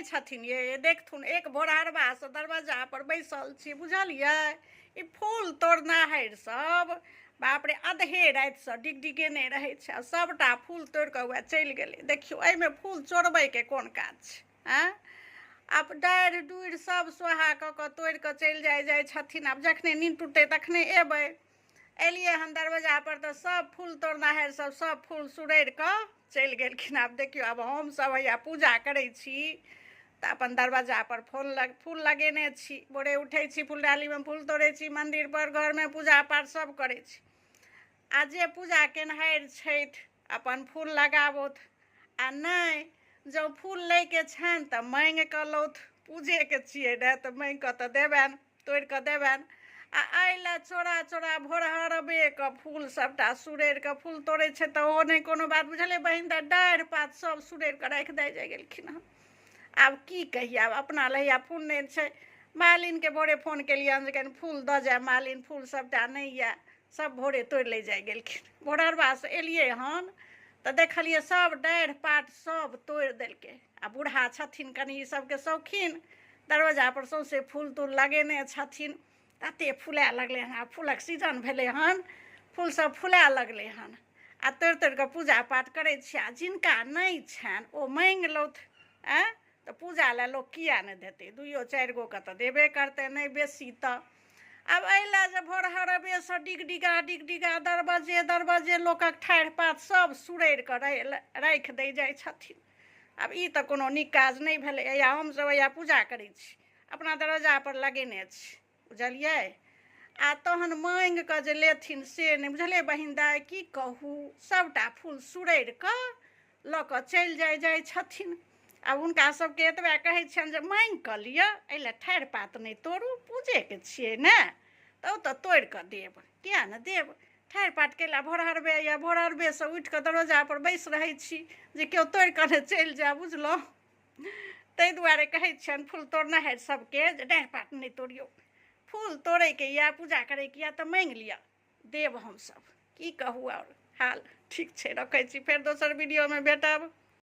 छथिन ये देखथुन एक भोरहरबा से दरवाजा पर बैसल छी बुझलियै ई फूल तोड़नाहरि सब बाप रे अधे रातिसँ डिगडिगेने रहै छै सबटा फूल तोड़ि कऽ वएह चलि गेलै देखियौ एहिमे फूल चोरबैके कोन काज छै आँ आब डाढ़ि डूढ़ि सब सोहा कऽ कऽ तोड़ि कऽ चलि जाइ छथिन आब जखने नींद टूटतै तखने एबै एलियै हन दरवाजा पर तऽ सब फूल तोड़नाहरि सब फूल सुड़ैरि कऽ चलि गेलखिन आब देखियौ आब हमसब हैया पूजा करै छी तऽ अपन दरवाजा पर फूल लगेने छी भोरे उठै छी फूलडालीमे फूल तोड़ै छी मन्दिर पर घरमे पूजा पाठ सब करै छी आ जे पूजा केनिहारि छथि अपन फूल लगाबथु आ नहि जँ फूल लैके छनि तऽ माँगि कऽ लौथ पूजेके छियै ने तऽ माँगि कऽ तऽ देबनि तोड़ि कऽ देबनि आ एहि लए चोरा चोरा भोरहरबेके फूल सबटा सुड़ैरि कऽ फूल तोड़ै छै तऽ ओहो नहि कोनो बात बुझलियै बहिन तऽ डाढ़ि पात सब सुड़ैरि कऽ राखि दए जाइ गेलखिन हँ आब की कहियै आब अपना लहिया फूल नहि छै मालिनके भोरे फोन केलियनि जे कनि फूल दऽ जाय मालिन फूल सबटा नहि यऽ सब भोरे तोड़ि लै जाइ गेलखिन भोरहरबासँ एलियै हन तऽ देखलियै सब डाढ़ि पात सब तोड़ि देलकै आ बूढ़ा छथिन कनि ई सबके शौकीन दरवाजा पर सौंसे फूल तूल लगेने छथिन तते फुलाए लगलै हन आब फूलक सीजन भेलै हन फूल सब फुलाए लगलै हन आ तोड़ि तोड़ि कऽ पूजा पाठ करै छी आ जिनका नहि छनि ओ माँगि लौथ आँय तऽ पूजा लए लोक किया नहि देतै दुइयो चारि गो के तऽ देबे करतै नहि बेसी तऽ आब एहि लए जे भोरहरबेसँ डिगडिगा दरबजे लोकक ठाढ़ि पात सब सुड़ैरि कऽ राखि दै जाइ छथिन आब ई तऽ कोनो नीक काज नहि भेलै या हमसब या पूजा करै छी अपना दरवाजा पर लगेने छी बुझलियै आ तहन माँगि कऽ जे लेथिन से नहि बुझलियै बहिन दाइ की कहू सबटा फूल सुड़ैरि कऽ लऽ कऽ चलि जाइ छथिन आब हुनका सबके एतबे कहै छियनि जे माँगि कऽ लिअ एहि लए ठाढ़ि पात नहि तोड़ू पूजेके छियै ने तऽ ओ तऽ तोड़ि कऽ देब किया नहि देब ठाढ़ि पात केला भोरहरबे या भोरहरबेसँ उठि कऽ दरवाजा पर बैसि रहै छी जे केओ तोड़ि कऽ नहि चलि जाय बुझलहुँ ताहि दुआरे कहै छियनि फूल तोड़नाहरि सबके जे डाढ़ि पात नहि तोड़ियौ फूल तोड़ैके या पूजा करैके या तऽ माँगि लिअ देब हमसब की कहू आओर हाल ठीक छै रखै छी फेर दोसर वीडियोमे भेटब।